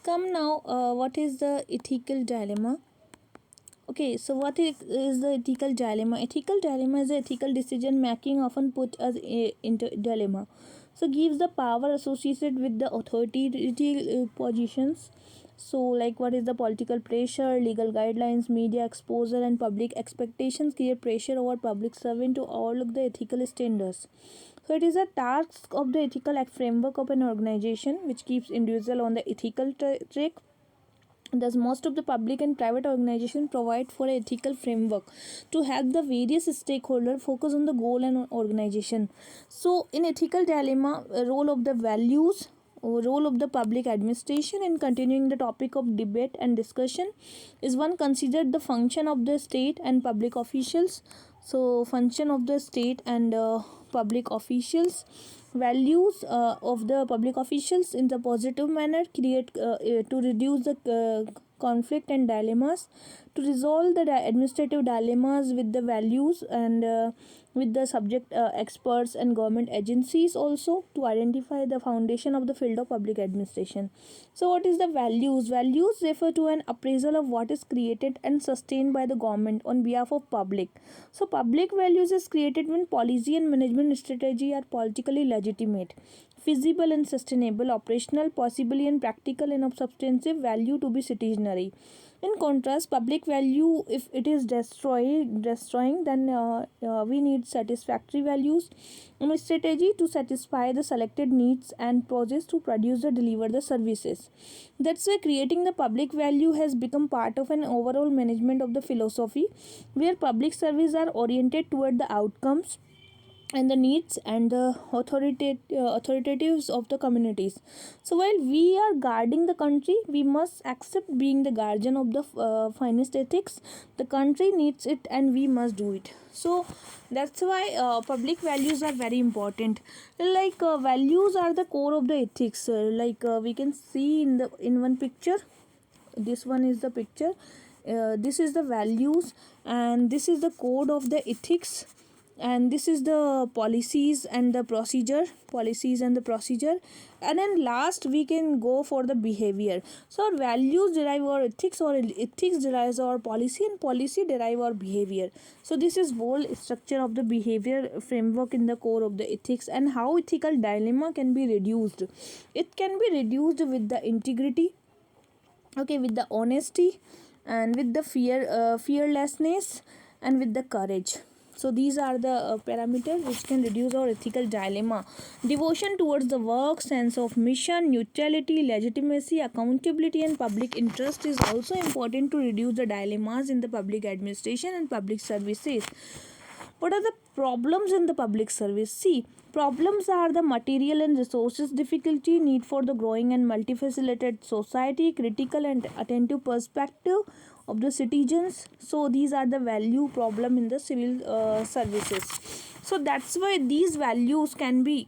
Come now, what is the ethical dilemma? Okay, so what is the ethical dilemma? Ethical dilemma is the ethical decision making often put us into dilemma. So gives the power associated with the authority positions. So like what is the political pressure, legal guidelines, media exposure, and public expectations create pressure over public servant to overlook the ethical standards. So it is a task of the ethical framework of an organization which keeps individual on the ethical track. Thus, most of the public and private organizations provide for an ethical framework to help the various stakeholders focus on the goal and organization. So, in ethical dilemma, role of the values, role of the public administration, and continuing the topic of debate and discussion is one considered the function of the state and public officials. So, function of the state and public officials, values of the public officials in the positive manner create to reduce the conflict and dilemmas, to resolve the administrative dilemmas with the values and with the subject experts and government agencies, also to identify the foundation of the field of public administration. So what is the values? Values refer to an appraisal of what is created and sustained by the government on behalf of public. So public values is created when policy and management strategy are politically legitimate, feasible and sustainable, operational, possibly and practical, and of substantive value to be citizenry. In contrast, public value, if it is destroying, then we need satisfactory values and a strategy to satisfy the selected needs and process to produce or deliver the services. That's why creating the public value has become part of an overall management of the philosophy, where public service are oriented toward the outcomes and the needs and the authoritatives of the communities. So while we are guarding the country, we must accept being the guardian of the finest ethics. The country needs it and we must do it. So that's why public values are very important. Like values are the core of the ethics. We can see in one picture. This one is the picture. This is the values, and this is the code of the ethics, and this is the policies and the procedure, and then last we can go for the behavior. So our values derive our ethics, or ethics derives our policy, and policy derive our behavior. So this is whole structure of the behavior framework in the core of the ethics. And how ethical dilemma can be reduced? It can be reduced with the integrity, okay, with the honesty, and with the fearlessness, and with the courage. So these are the parameters which can reduce our ethical dilemma. Devotion towards the work, sense of mission, neutrality, legitimacy, accountability, and public interest is also important to reduce the dilemmas in the public administration and public services. What are the problems in the public service? See, problems are the material and resources difficulty, need for the growing and multifaceted society, critical and attentive perspective of the citizens. So these are the value problem in the civil services. So that's why these values can be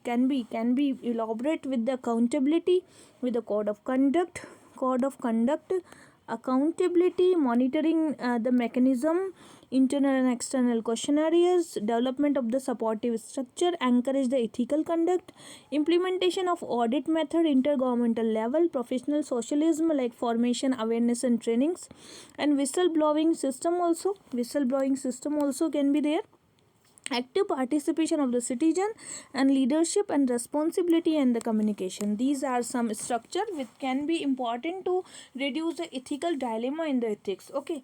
elaborate with the accountability, with the code of conduct, accountability, monitoring the mechanism, internal and external questionnaires, development of the supportive structure, encourage the ethical conduct, implementation of audit method, intergovernmental level, professional socialism like formation, awareness and trainings, and whistleblowing system also can be there. Active participation of the citizen, and leadership and responsibility and the communication. These are some structure which can be important to reduce the ethical dilemma in the ethics. Okay,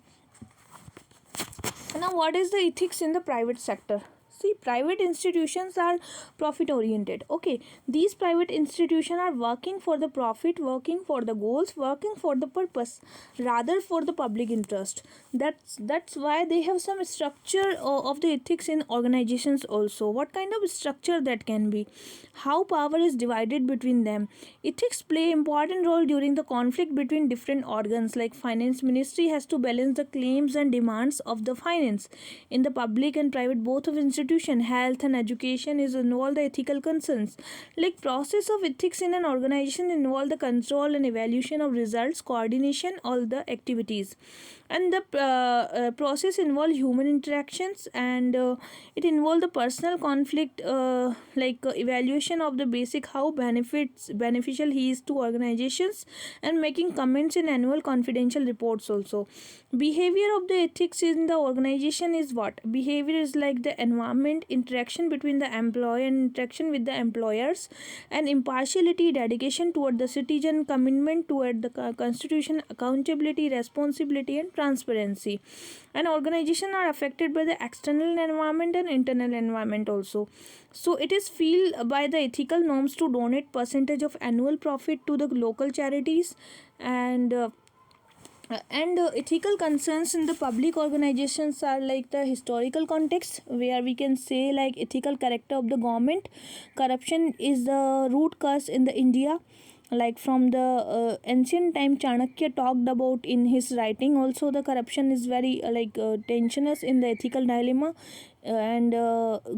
now what is the ethics in the private sector? See, private institutions are profit oriented. Okay, these private institutions are working for the profit, working for the goals, working for the purpose, rather for the public interest. That's why they have some structure of the ethics in organizations also. What kind of structure that can be? How power is divided between them? Ethics play important role during the conflict between different organs. Like finance ministry has to balance the claims and demands of the finance in the public and private both of institutions institution, health and education is involved the ethical concerns. Like process of ethics in an organization involve the control and evaluation of results, coordination, all the activities, and the process involve human interactions, and it involve the personal conflict, evaluation of the basic how beneficial he is to organizations, and making comments in annual confidential reports also. Behavior of the ethics in the organization is what? Behavior is like the environment, interaction between the employee and interaction with the employers, and impartiality, dedication toward the citizen, commitment toward the constitution, accountability, responsibility, and transparency. And organization are affected by the external environment and internal environment also. So it is feel by the ethical norms to donate percentage of annual profit to the local charities, and ethical concerns in the public organizations are like the historical context, where we can say like ethical character of the government. Corruption is the root cause in the India, like from the ancient time Chanakya talked about in his writing also. The corruption is very tensionous in the ethical dilemma, and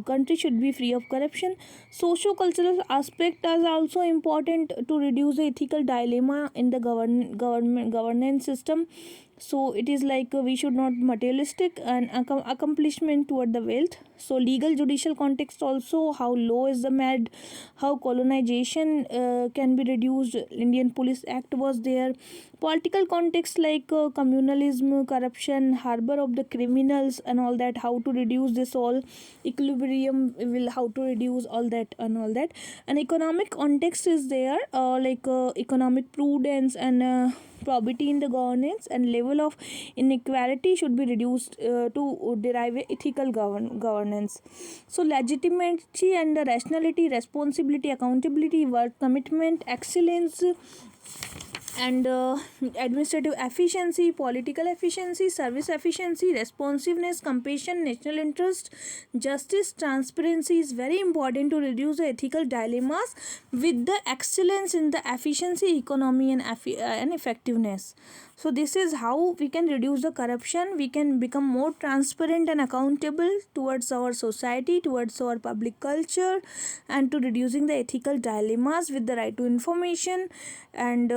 country should be free of corruption. Socio-cultural aspect is also important to reduce the ethical dilemma in the governance system. So it is like we should not materialistic and accomplishment toward the wealth. So legal judicial context also, how law is the mad, how colonization can be reduced, Indian Police Act was there. Political context like communalism, corruption, harbor of the criminals and all that, how to reduce this all, equilibrium will how to reduce all that and all that. And economic context is there, economic prudence and probity in the governance, and level of inequality should be reduced to derive ethical governance. So legitimacy and the rationality, responsibility, accountability, work commitment, excellence, and administrative efficiency, political efficiency, service efficiency, responsiveness, compassion, national interest, justice, transparency is very important to reduce the ethical dilemmas with the excellence in the efficiency, economy, and effectiveness. So this is how we can reduce the corruption. We can become more transparent and accountable towards our society, towards our public culture, and to reducing the ethical dilemmas with the right to information, and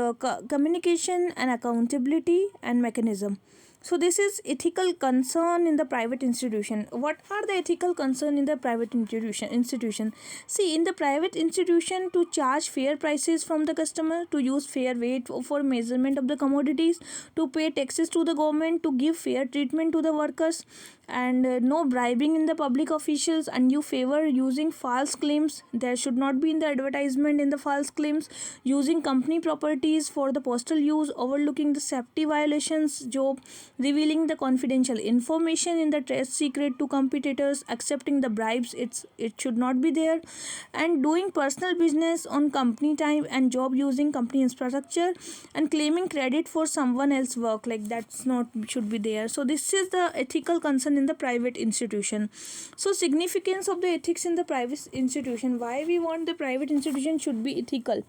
communication and accountability and mechanism. So this is ethical concern in the private institution. What are the ethical concern in the private institution? See, in the private institution, to charge fair prices from the customer, to use fair weight for measurement of the commodities, to pay taxes to the government, to give fair treatment to the workers, and no bribing in the public officials, and you favor using false claims. There should not be in the advertisement in the false claims, using company properties for the postal use, overlooking the safety violations job, revealing the confidential information in the trade secret to competitors, accepting the bribes, it should not be there, and doing personal business on company time and job, using company infrastructure, and claiming credit for someone else's work, like that's not should be there. So this is the ethical concern in the private institution. So significance of the ethics in the private institution, why we want the private institution should be ethical.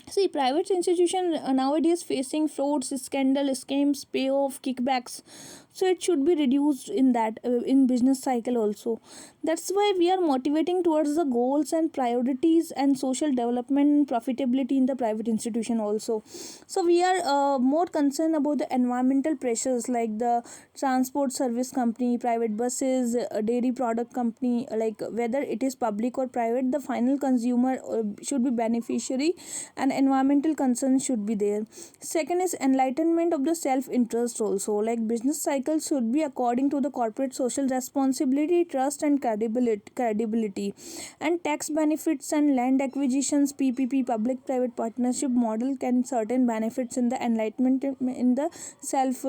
See, private institution nowadays facing frauds, scandal, scams, payoff, kickbacks. So it should be reduced in that in business cycle also. That's why we are motivating towards the goals and priorities and social development and profitability in the private institution also. So we are more concerned about the environmental pressures, like the transport service company, private buses, dairy product company, like whether it is public or private, the final consumer should be beneficiary, and environmental concerns should be there. Second is enlightenment of the self interest also, like business cycles should be according to the corporate social responsibility, trust and credibility, and tax benefits and land acquisitions, PPP, public private partnership model can certain benefits in the enlightenment in the self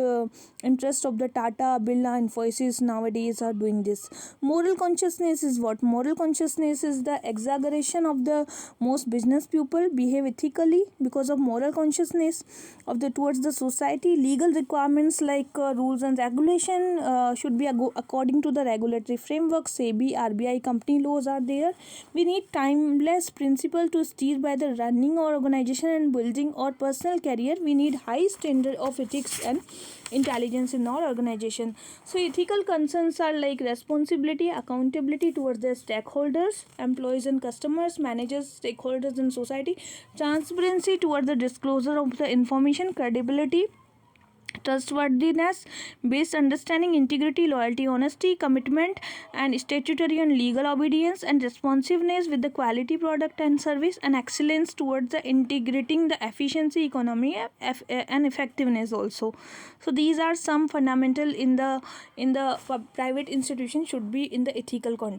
interest of the Tata, Birla, Infosys nowadays are doing this. Moral consciousness is what? Moral consciousness is the exaggeration of the most business people behave ethically because of moral consciousness of the towards the society. Legal requirements like rules and regulation should be according to the regulatory framework. SEBI, RBI, company laws are there. We need timeless principle to steer by the running our organization and building our personal career. We need high standard of ethics and intelligence in our organization. So ethical concerns are like responsibility, accountability towards their stakeholders, employees and customers, managers, stakeholders in society, transparency toward the disclosure of the information, credibility, trustworthiness, based understanding, integrity, loyalty, honesty, commitment and statutory and legal obedience, and responsiveness with the quality product and service, and excellence towards the integrating the efficiency, economy and effectiveness also. So these are some fundamental in the private institution should be in the ethical context.